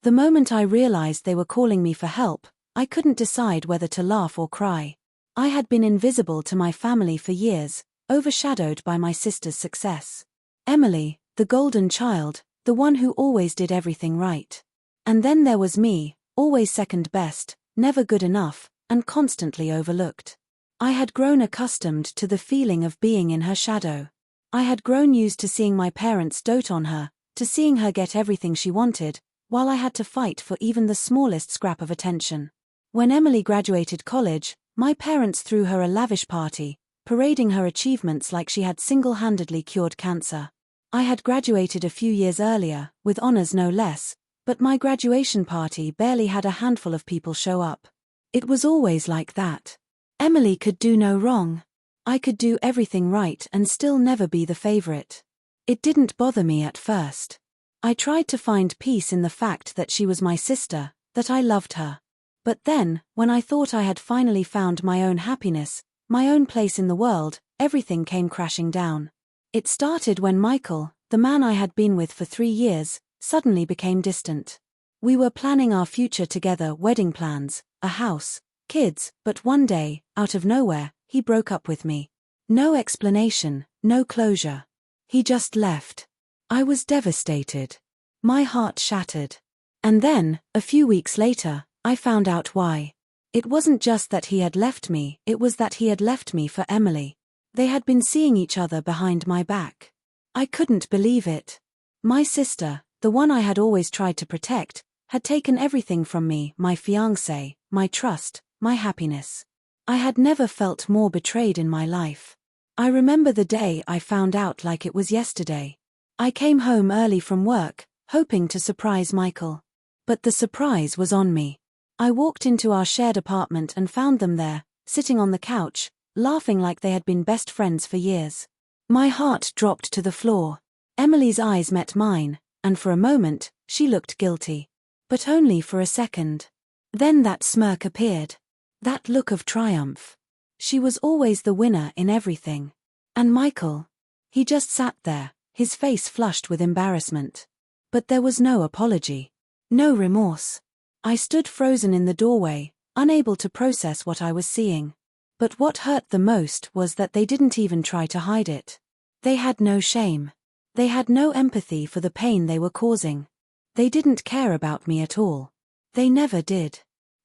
The moment I realized they were calling me for help, I couldn't decide whether to laugh or cry. I had been invisible to my family for years, overshadowed by my sister's success. Emily, the golden child, the one who always did everything right. And then there was me, always second best, never good enough, and constantly overlooked. I had grown accustomed to the feeling of being in her shadow. I had grown used to seeing my parents dote on her, to seeing her get everything she wanted, while I had to fight for even the smallest scrap of attention. When Emily graduated college, my parents threw her a lavish party, parading her achievements like she had single-handedly cured cancer. I had graduated a few years earlier, with honors no less, but my graduation party barely had a handful of people show up. It was always like that. Emily could do no wrong. I could do everything right and still never be the favorite. It didn't bother me at first. I tried to find peace in the fact that she was my sister, that I loved her. But then, when I thought I had finally found my own happiness, my own place in the world, everything came crashing down. It started when Michael, the man I had been with for 3 years, suddenly became distant. We were planning our future together, wedding plans, a house, kids, but one day, out of nowhere, he broke up with me. No explanation, no closure. He just left. I was devastated. My heart shattered. And then, a few weeks later, I found out why. It wasn't just that he had left me, it was that he had left me for Emily. They had been seeing each other behind my back. I couldn't believe it. My sister, the one I had always tried to protect, had taken everything from me, my fiancé, my trust, my happiness. I had never felt more betrayed in my life. I remember the day I found out like it was yesterday. I came home early from work, hoping to surprise Michael. But the surprise was on me. I walked into our shared apartment and found them there, sitting on the couch, laughing like they had been best friends for years. My heart dropped to the floor. Emily's eyes met mine, and for a moment, she looked guilty. But only for a second. Then that smirk appeared. That look of triumph. She was always the winner in everything. And Michael? He just sat there, his face flushed with embarrassment. But there was no apology. No remorse. I stood frozen in the doorway, unable to process what I was seeing. But what hurt the most was that they didn't even try to hide it. They had no shame. They had no empathy for the pain they were causing. They didn't care about me at all. They never did.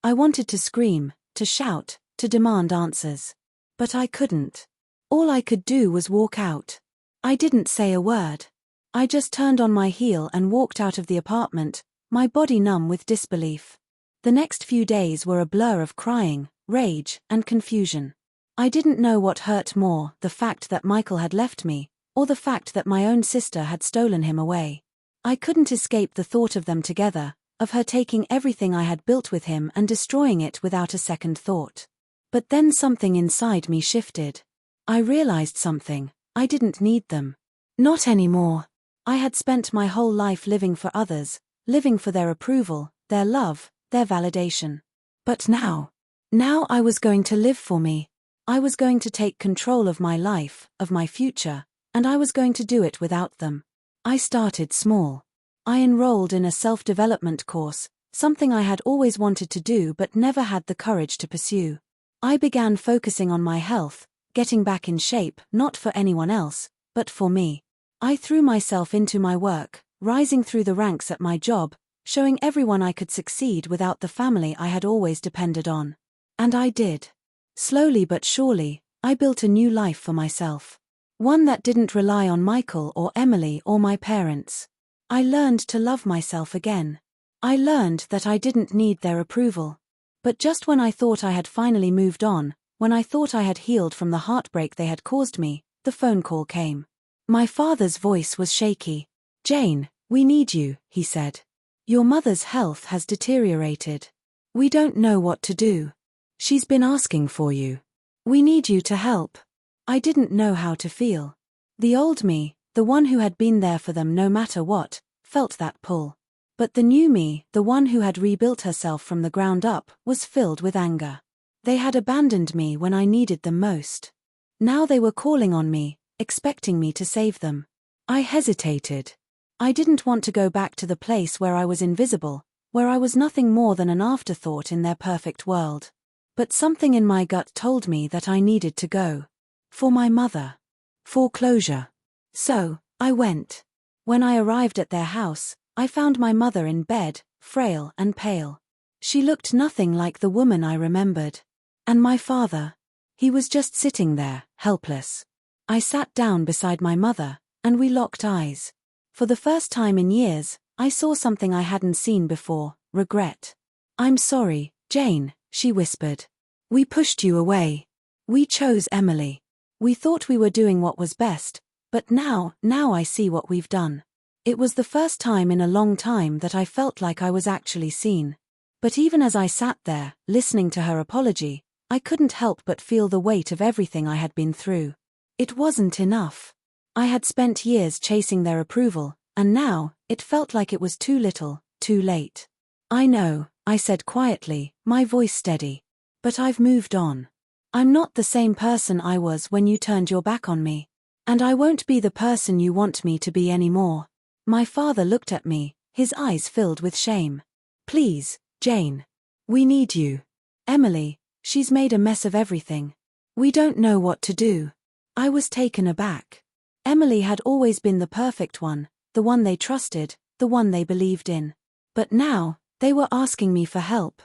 I wanted to scream, to shout, to demand answers. But I couldn't. All I could do was walk out. I didn't say a word. I just turned on my heel and walked out of the apartment, my body numb with disbelief. The next few days were a blur of crying, rage, and confusion. I didn't know what hurt more, the fact that Michael had left me, or the fact that my own sister had stolen him away. I couldn't escape the thought of them together, of her taking everything I had built with him and destroying it without a second thought. But then something inside me shifted. I realized something. I didn't need them. Not anymore. I had spent my whole life living for others, living for their approval, their love, their validation. But now I was going to live for me. I was going to take control of my life, of my future, and I was going to do it without them. I started small. I enrolled in a self-development course, something I had always wanted to do but never had the courage to pursue. I began focusing on my health, getting back in shape, not for anyone else, but for me. I threw myself into my work, rising through the ranks at my job, showing everyone I could succeed without the family I had always depended on. And I did. Slowly but surely, I built a new life for myself. One that didn't rely on Michael or Emily or my parents. I learned to love myself again. I learned that I didn't need their approval. But just when I thought I had finally moved on, when I thought I had healed from the heartbreak they had caused me, the phone call came. My father's voice was shaky. "Jane, we need you," he said. "Your mother's health has deteriorated. We don't know what to do. She's been asking for you. We need you to help." I didn't know how to feel. The old me, the one who had been there for them no matter what, felt that pull. But the new me, the one who had rebuilt herself from the ground up, was filled with anger. They had abandoned me when I needed them most. Now they were calling on me, expecting me to save them. I hesitated. I didn't want to go back to the place where I was invisible, where I was nothing more than an afterthought in their perfect world. But something in my gut told me that I needed to go. For my mother. For closure. So, I went. When I arrived at their house, I found my mother in bed, frail and pale. She looked nothing like the woman I remembered. And my father? He was just sitting there, helpless. I sat down beside my mother, and we locked eyes. For the first time in years, I saw something I hadn't seen before: regret. "I'm sorry, Jane," she whispered. "We pushed you away. We chose Emily. We thought we were doing what was best, but now I see what we've done." It was the first time in a long time that I felt like I was actually seen. But even as I sat there, listening to her apology, I couldn't help but feel the weight of everything I had been through. It wasn't enough. I had spent years chasing their approval, and now, it felt like it was too little, too late. "I know," I said quietly, my voice steady. "But I've moved on. I'm not the same person I was when you turned your back on me. And I won't be the person you want me to be anymore." My father looked at me, his eyes filled with shame. "Please, Jane. We need you. Emily, she's made a mess of everything. We don't know what to do." I was taken aback. Emily had always been the perfect one, the one they trusted, the one they believed in. But now, they were asking me for help.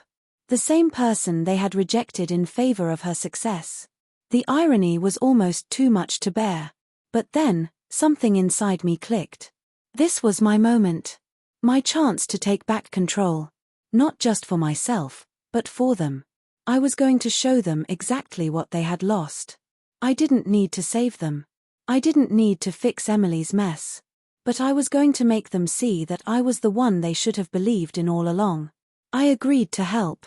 The same person they had rejected in favor of her success. The irony was almost too much to bear. But then, something inside me clicked. This was my moment. My chance to take back control. Not just for myself, but for them. I was going to show them exactly what they had lost. I didn't need to save them. I didn't need to fix Emily's mess. But I was going to make them see that I was the one they should have believed in all along. I agreed to help.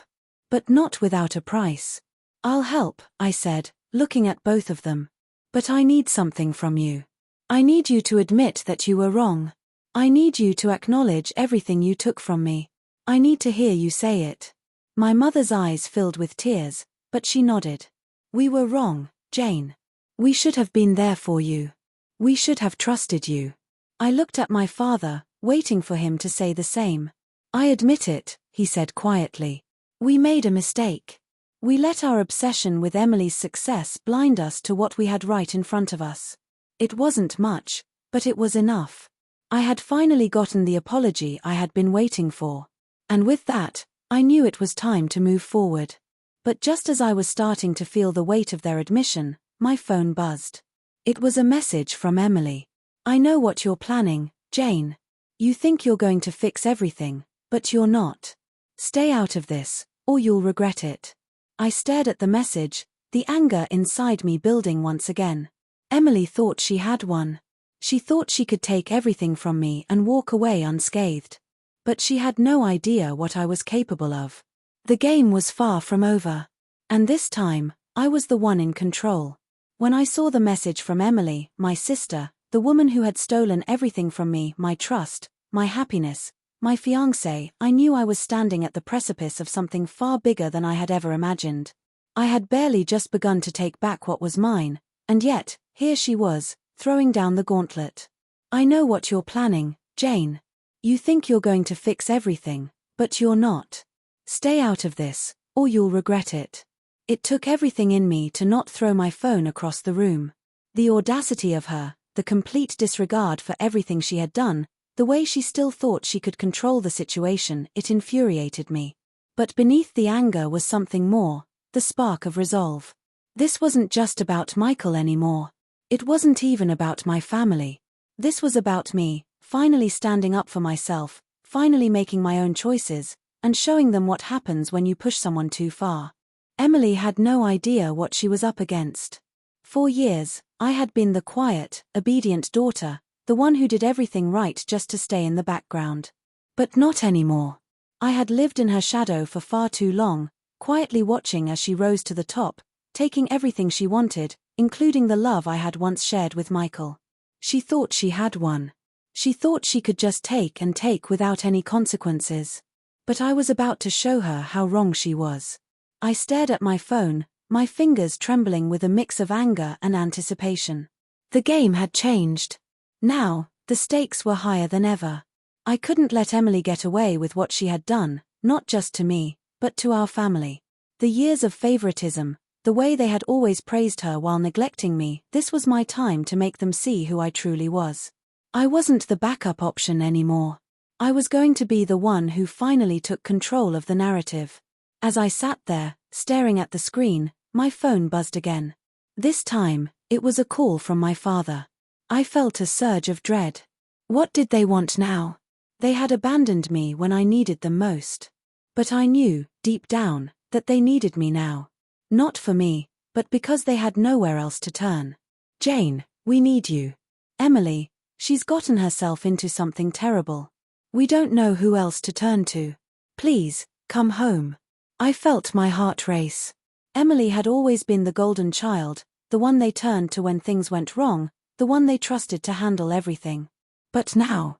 But not without a price. "I'll help," I said, looking at both of them. "But I need something from you. I need you to admit that you were wrong. I need you to acknowledge everything you took from me. I need to hear you say it." My mother's eyes filled with tears, but she nodded. "We were wrong, Jane. We should have been there for you. We should have trusted you." I looked at my father, waiting for him to say the same. "I admit it," he said quietly. "We made a mistake. We let our obsession with Emily's success blind us to what we had right in front of us. It wasn't much, but it was enough." I had finally gotten the apology I had been waiting for. And with that, I knew it was time to move forward. But just as I was starting to feel the weight of their admission, my phone buzzed. It was a message from Emily. "I know what you're planning, Jane. You think you're going to fix everything, but you're not. Stay out of this, or you'll regret it." I stared at the message, the anger inside me building once again. Emily thought she had won. She thought she could take everything from me and walk away unscathed. But she had no idea what I was capable of. The game was far from over. And this time, I was the one in control. When I saw the message from Emily, my sister, the woman who had stolen everything from me, my trust, my happiness, my fiancé, I knew I was standing at the precipice of something far bigger than I had ever imagined. I had barely just begun to take back what was mine, and yet, here she was, throwing down the gauntlet. "I know what you're planning, Jane. You think you're going to fix everything, but you're not. Stay out of this, or you'll regret it." It took everything in me to not throw my phone across the room. The audacity of her, the complete disregard for everything she had done, the way she still thought she could control the situation, it infuriated me. But beneath the anger was something more, the spark of resolve. This wasn't just about Michael anymore. It wasn't even about my family. This was about me, finally standing up for myself, finally making my own choices, and showing them what happens when you push someone too far. Emily had no idea what she was up against. For years, I had been the quiet, obedient daughter, the one who did everything right just to stay in the background. But not anymore. I had lived in her shadow for far too long, quietly watching as she rose to the top, taking everything she wanted, including the love I had once shared with Michael. She thought she had won. She thought she could just take and take without any consequences. But I was about to show her how wrong she was. I stared at my phone, my fingers trembling with a mix of anger and anticipation. The game had changed. Now, the stakes were higher than ever. I couldn't let Emily get away with what she had done, not just to me, but to our family. The years of favoritism, the way they had always praised her while neglecting me, this was my time to make them see who I truly was. I wasn't the backup option anymore. I was going to be the one who finally took control of the narrative. As I sat there, staring at the screen, my phone buzzed again. This time, it was a call from my father. I felt a surge of dread. What did they want now? They had abandoned me when I needed them most. But I knew, deep down, that they needed me now. Not for me, but because they had nowhere else to turn. Jane, we need you. Emily, she's gotten herself into something terrible. We don't know who else to turn to. Please, come home. I felt my heart race. Emily had always been the golden child, the one they turned to when things went wrong, the one they trusted to handle everything. But now,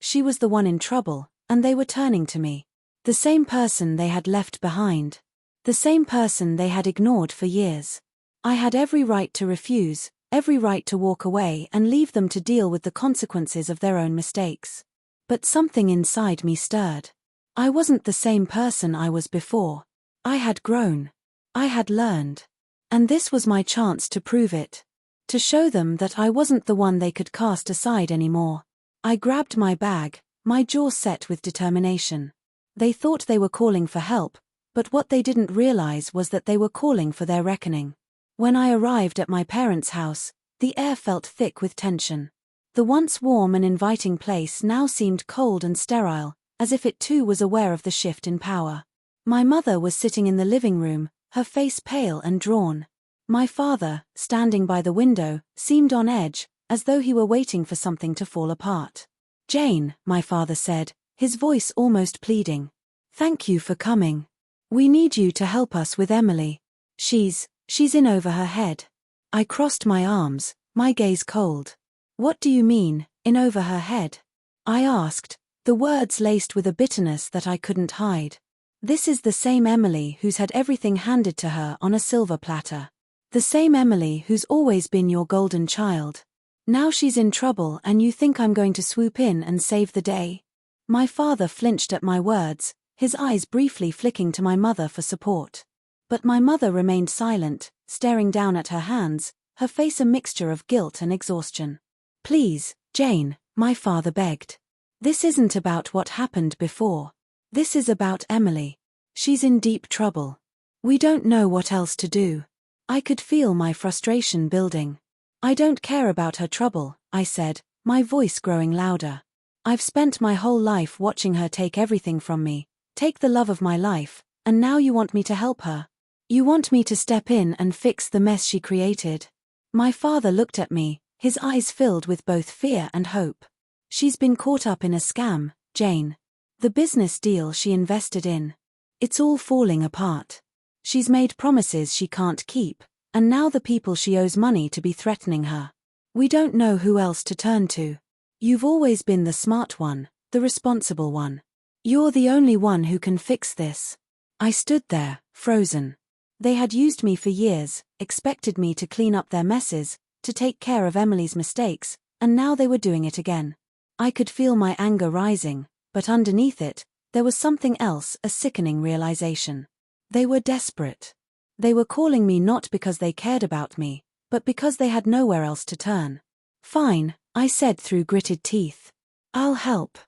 she was the one in trouble, and they were turning to me. The same person they had left behind. The same person they had ignored for years. I had every right to refuse, every right to walk away and leave them to deal with the consequences of their own mistakes. But something inside me stirred. I wasn't the same person I was before. I had grown. I had learned. And this was my chance to prove it. To show them that I wasn't the one they could cast aside anymore. I grabbed my bag, my jaw set with determination. They thought they were calling for help, but what they didn't realize was that they were calling for their reckoning. When I arrived at my parents' house, the air felt thick with tension. The once warm and inviting place now seemed cold and sterile, as if it too was aware of the shift in power. My mother was sitting in the living room, her face pale and drawn. My father, standing by the window, seemed on edge, as though he were waiting for something to fall apart. "Jane," my father said, his voice almost pleading. "Thank you for coming. We need you to help us with Emily. She's in over her head." I crossed my arms, my gaze cold. "What do you mean, in over her head?" I asked, the words laced with a bitterness that I couldn't hide. This is the same Emily who's had everything handed to her on a silver platter. The same Emily who's always been your golden child. Now she's in trouble and you think I'm going to swoop in and save the day? My father flinched at my words, his eyes briefly flicking to my mother for support. But my mother remained silent, staring down at her hands, her face a mixture of guilt and exhaustion. "Please, Jane," my father begged. "This isn't about what happened before. This is about Emily. She's in deep trouble. We don't know what else to do." I could feel my frustration building. "I don't care about her trouble," I said, my voice growing louder. "I've spent my whole life watching her take everything from me, take the love of my life, and now you want me to help her. You want me to step in and fix the mess she created." My father looked at me, his eyes filled with both fear and hope. "She's been caught up in a scam, Jane. The business deal she invested in. It's all falling apart. She's made promises she can't keep, and now the people she owes money to be threatening her. We don't know who else to turn to. You've always been the smart one, the responsible one. You're the only one who can fix this." I stood there, frozen. They had used me for years, expected me to clean up their messes, to take care of Emily's mistakes, and now they were doing it again. I could feel my anger rising, but underneath it, there was something else, a sickening realization. They were desperate. They were calling me not because they cared about me, but because they had nowhere else to turn. "Fine," I said through gritted teeth. "I'll help.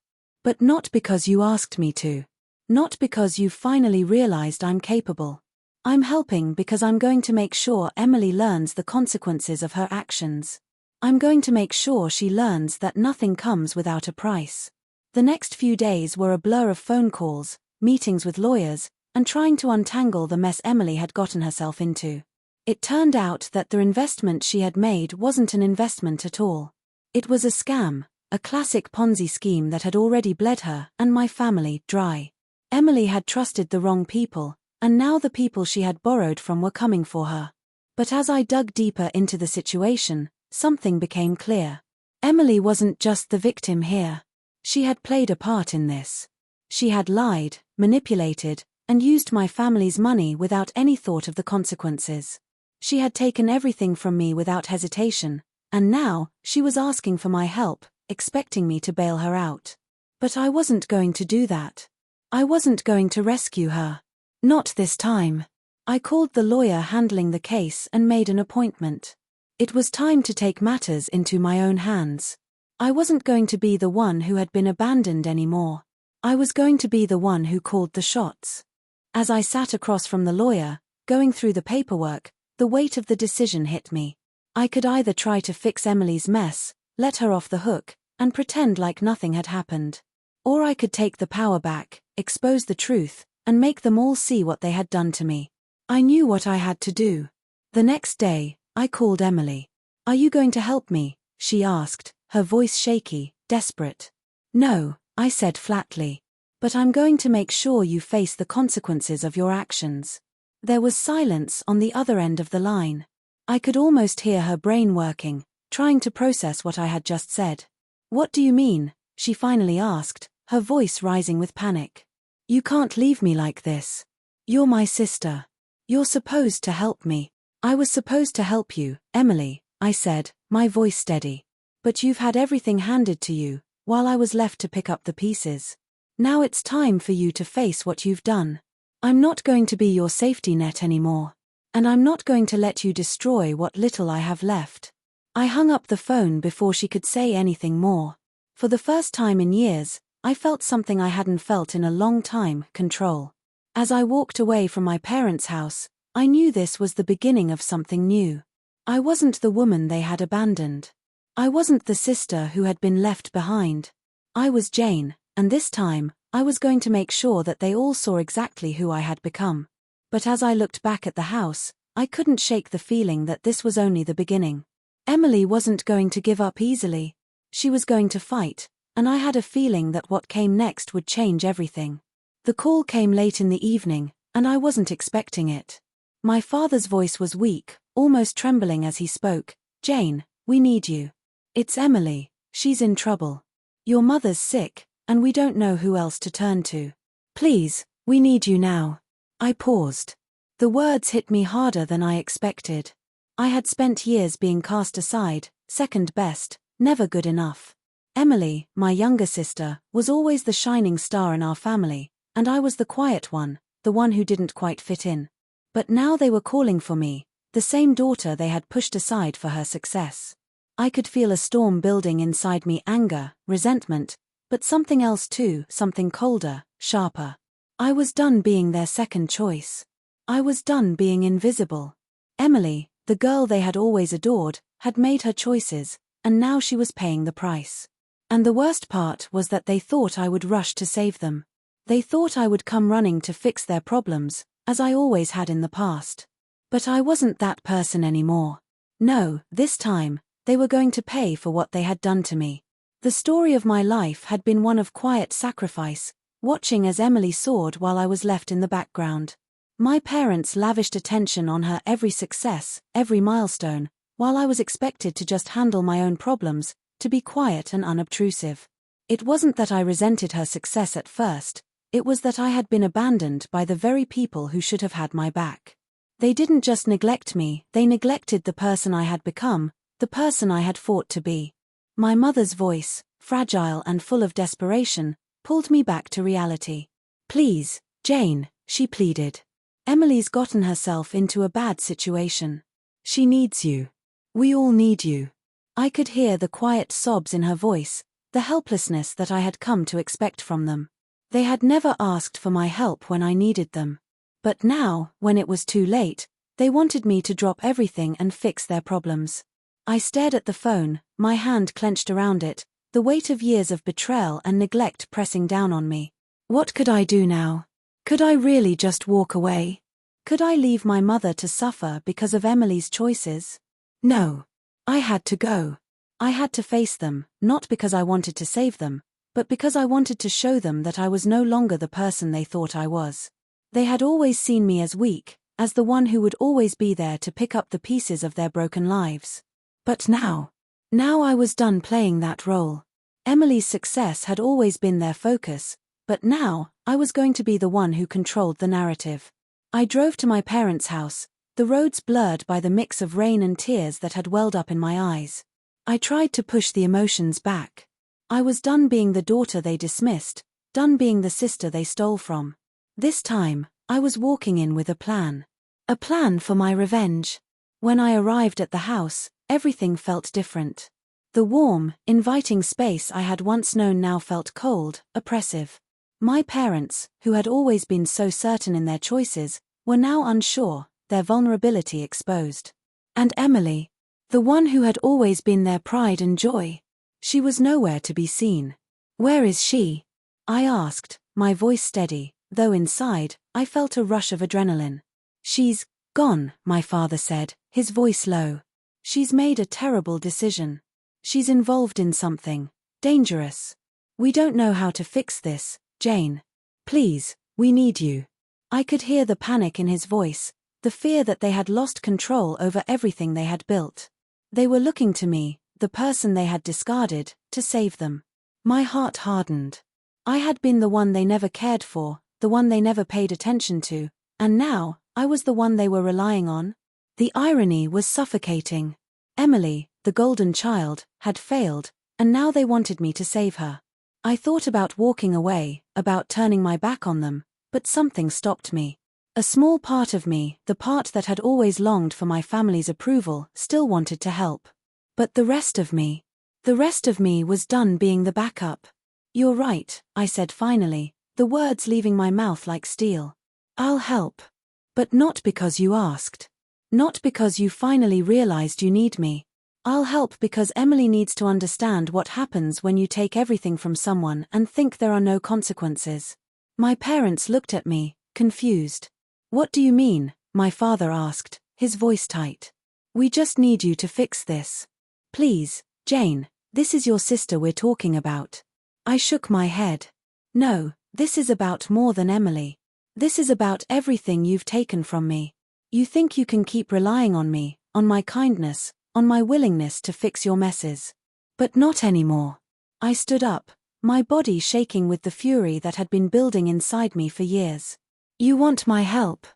But not because you asked me to. Not because you've finally realized I'm capable. I'm helping because I'm going to make sure Emily learns the consequences of her actions. I'm going to make sure she learns that nothing comes without a price." The next few days were a blur of phone calls, meetings with lawyers, and trying to untangle the mess Emily had gotten herself into. It turned out that the investment she had made wasn't an investment at all. It was a scam, a classic Ponzi scheme that had already bled her and my family dry. Emily had trusted the wrong people, and now the people she had borrowed from were coming for her. But as I dug deeper into the situation, something became clear. Emily wasn't just the victim here. She had played a part in this. She had lied, manipulated, and used my family's money without any thought of the consequences. She had taken everything from me without hesitation, and now, she was asking for my help, expecting me to bail her out. But I wasn't going to do that. I wasn't going to rescue her. Not this time. I called the lawyer handling the case and made an appointment. It was time to take matters into my own hands. I wasn't going to be the one who had been abandoned anymore. I was going to be the one who called the shots. As I sat across from the lawyer, going through the paperwork, the weight of the decision hit me. I could either try to fix Emily's mess, let her off the hook, and pretend like nothing had happened. Or I could take the power back, expose the truth, and make them all see what they had done to me. I knew what I had to do. The next day, I called Emily. "Are you going to help me?" she asked, her voice shaky, desperate. "No," I said flatly. "But I'm going to make sure you face the consequences of your actions." There was silence on the other end of the line. I could almost hear her brain working, trying to process what I had just said. "What do you mean?" she finally asked, her voice rising with panic. "You can't leave me like this. You're my sister. You're supposed to help me." "I was supposed to help you, Emily," I said, my voice steady. "But you've had everything handed to you, while I was left to pick up the pieces. Now it's time for you to face what you've done. I'm not going to be your safety net anymore. And I'm not going to let you destroy what little I have left." I hung up the phone before she could say anything more. For the first time in years, I felt something I hadn't felt in a long time: control. As I walked away from my parents' house, I knew this was the beginning of something new. I wasn't the woman they had abandoned. I wasn't the sister who had been left behind. I was Jane, and this time, I was going to make sure that they all saw exactly who I had become. But as I looked back at the house, I couldn't shake the feeling that this was only the beginning. Emily wasn't going to give up easily. She was going to fight, and I had a feeling that what came next would change everything. The call came late in the evening, and I wasn't expecting it. My father's voice was weak, almost trembling as he spoke. "Jane, we need you. It's Emily, she's in trouble. Your mother's sick, and we don't know who else to turn to. Please, we need you now." I paused. The words hit me harder than I expected. I had spent years being cast aside, second best, never good enough. Emily, my younger sister, was always the shining star in our family, and I was the quiet one, the one who didn't quite fit in. But now they were calling for me, the same daughter they had pushed aside for her success. I could feel a storm building inside me: anger, resentment, but something else too, something colder, sharper. I was done being their second choice. I was done being invisible. Emily, the girl they had always adored, had made her choices, and now she was paying the price. And the worst part was that they thought I would rush to save them. They thought I would come running to fix their problems, as I always had in the past. But I wasn't that person anymore. No, this time, they were going to pay for what they had done to me. The story of my life had been one of quiet sacrifice, watching as Emily soared while I was left in the background. My parents lavished attention on her every success, every milestone, while I was expected to just handle my own problems, to be quiet and unobtrusive. It wasn't that I resented her success at first, it was that I had been abandoned by the very people who should have had my back. They didn't just neglect me, they neglected the person I had become, the person I had fought to be. My mother's voice, fragile and full of desperation, pulled me back to reality. "Please, Jane," she pleaded. "Emily's gotten herself into a bad situation. She needs you. We all need you." I could hear the quiet sobs in her voice, the helplessness that I had come to expect from them. They had never asked for my help when I needed them. But now, when it was too late, they wanted me to drop everything and fix their problems. I stared at the phone, my hand clenched around it, the weight of years of betrayal and neglect pressing down on me. What could I do now? Could I really just walk away? Could I leave my mother to suffer because of Emily's choices? No. I had to go. I had to face them, not because I wanted to save them, but because I wanted to show them that I was no longer the person they thought I was. They had always seen me as weak, as the one who would always be there to pick up the pieces of their broken lives. But now I was done playing that role. Emily's success had always been their focus, but now, I was going to be the one who controlled the narrative. I drove to my parents' house, the roads blurred by the mix of rain and tears that had welled up in my eyes. I tried to push the emotions back. I was done being the daughter they dismissed, done being the sister they stole from. This time, I was walking in with a plan. A plan for my revenge. When I arrived at the house, everything felt different. The warm, inviting space I had once known now felt cold, oppressive. My parents, who had always been so certain in their choices, were now unsure, their vulnerability exposed. And Emily, the one who had always been their pride and joy, she was nowhere to be seen. "Where is she?" I asked, my voice steady, though inside, I felt a rush of adrenaline. "She's gone," my father said, his voice low. "She's made a terrible decision. She's involved in something dangerous. We don't know how to fix this, Jane. Please, we need you." I could hear the panic in his voice, the fear that they had lost control over everything they had built. They were looking to me, the person they had discarded, to save them. My heart hardened. I had been the one they never cared for, the one they never paid attention to, and now, I was the one they were relying on. The irony was suffocating. Emily, the golden child, had failed, and now they wanted me to save her. I thought about walking away, about turning my back on them, but something stopped me. A small part of me, the part that had always longed for my family's approval, still wanted to help. But the rest of me was done being the backup. "You're right," I said finally, the words leaving my mouth like steel. "I'll help. But not because you asked. Not because you finally realized you need me. I'll help because Emily needs to understand what happens when you take everything from someone and think there are no consequences." My parents looked at me, confused. "What do you mean?" my father asked, his voice tight. "We just need you to fix this. Please, Jane, this is your sister we're talking about." I shook my head. "No, this is about more than Emily. This is about everything you've taken from me. You think you can keep relying on me, on my kindness, on my willingness to fix your messes. But not anymore." I stood up, my body shaking with the fury that had been building inside me for years. "You want my help?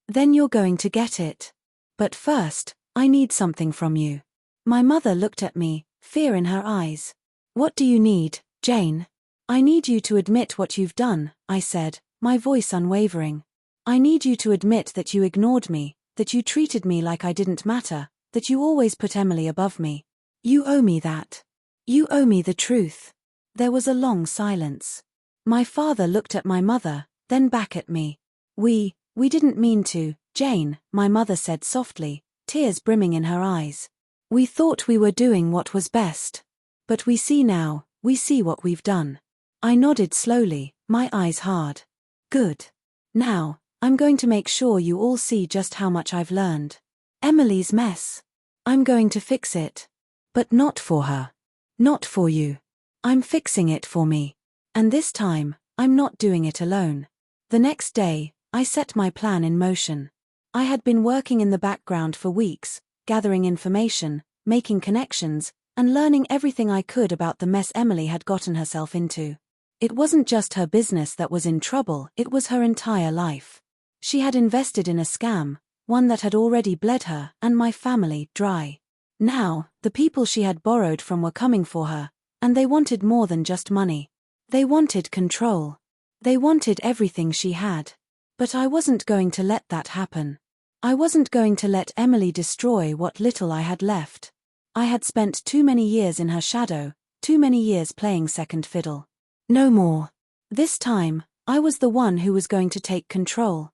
Then you're going to get it. But first, I need something from you." My mother looked at me, fear in her eyes. "What do you need, Jane?" "I need you to admit what you've done," I said, my voice unwavering. "I need you to admit that you ignored me, that you treated me like I didn't matter, that you always put Emily above me. You owe me that. You owe me the truth." There was a long silence. My father looked at my mother, then back at me. We didn't mean to, Jane," my mother said softly, tears brimming in her eyes. "We thought we were doing what was best. But we see now, we see what we've done." I nodded slowly, my eyes hard. "Good. Now, I'm going to make sure you all see just how much I've learned. Emily's mess. I'm going to fix it. But not for her. Not for you. I'm fixing it for me. And this time, I'm not doing it alone." The next day, I set my plan in motion. I had been working in the background for weeks, gathering information, making connections, and learning everything I could about the mess Emily had gotten herself into. It wasn't just her business that was in trouble, it was her entire life. She had invested in a scam, one that had already bled her and my family dry. Now, the people she had borrowed from were coming for her, and they wanted more than just money. They wanted control. They wanted everything she had. But I wasn't going to let that happen. I wasn't going to let Emily destroy what little I had left. I had spent too many years in her shadow, too many years playing second fiddle. No more. This time, I was the one who was going to take control.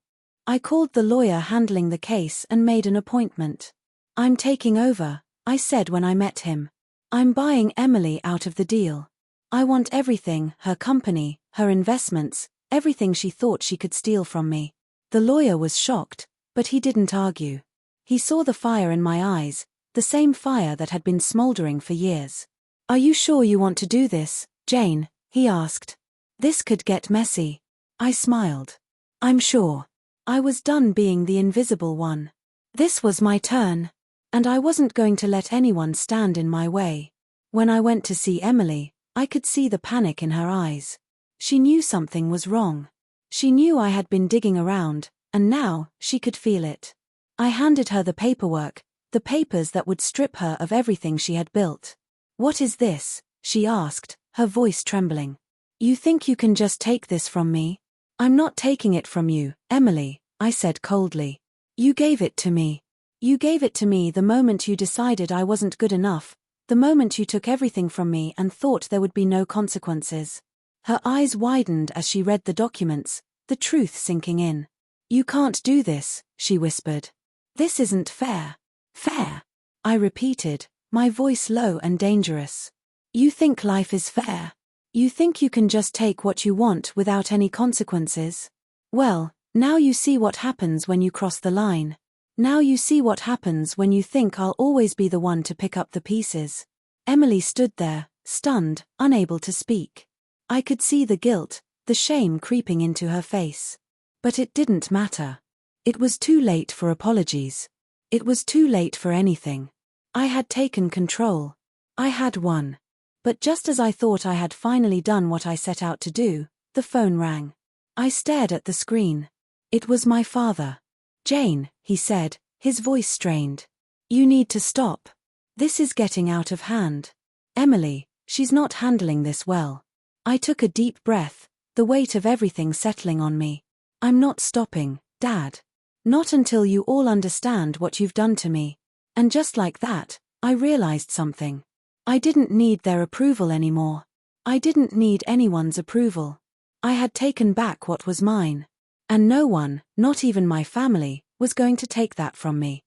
I called the lawyer handling the case and made an appointment. "I'm taking over," I said when I met him. "I'm buying Emily out of the deal. I want everything, her company, her investments, everything she thought she could steal from me." The lawyer was shocked, but he didn't argue. He saw the fire in my eyes, the same fire that had been smoldering for years. "Are you sure you want to do this, Jane?" he asked. "This could get messy." I smiled. "I'm sure." I was done being the invisible one. This was my turn. And I wasn't going to let anyone stand in my way. When I went to see Emily, I could see the panic in her eyes. She knew something was wrong. She knew I had been digging around, and now, she could feel it. I handed her the paperwork, the papers that would strip her of everything she had built. "What is this?" she asked, her voice trembling. You think you can just take this from me? I'm not taking it from you, Emily, I said coldly. You gave it to me. You gave it to me the moment you decided I wasn't good enough, the moment you took everything from me and thought there would be no consequences. Her eyes widened as she read the documents, the truth sinking in. You can't do this, she whispered. This isn't fair. Fair? I repeated, my voice low and dangerous. You think life is fair? You think you can just take what you want without any consequences? Well, now you see what happens when you cross the line. Now you see what happens when you think I'll always be the one to pick up the pieces. Emily stood there, stunned, unable to speak. I could see the guilt, the shame creeping into her face. But it didn't matter. It was too late for apologies. It was too late for anything. I had taken control. I had won. But just as I thought I had finally done what I set out to do, the phone rang. I stared at the screen. It was my father. Jane, he said, his voice strained. You need to stop. This is getting out of hand. Emily, she's not handling this well. I took a deep breath, the weight of everything settling on me. I'm not stopping, Dad. Not until you all understand what you've done to me. And just like that, I realized something. I didn't need their approval anymore. I didn't need anyone's approval. I had taken back what was mine. And no one, not even my family, was going to take that from me.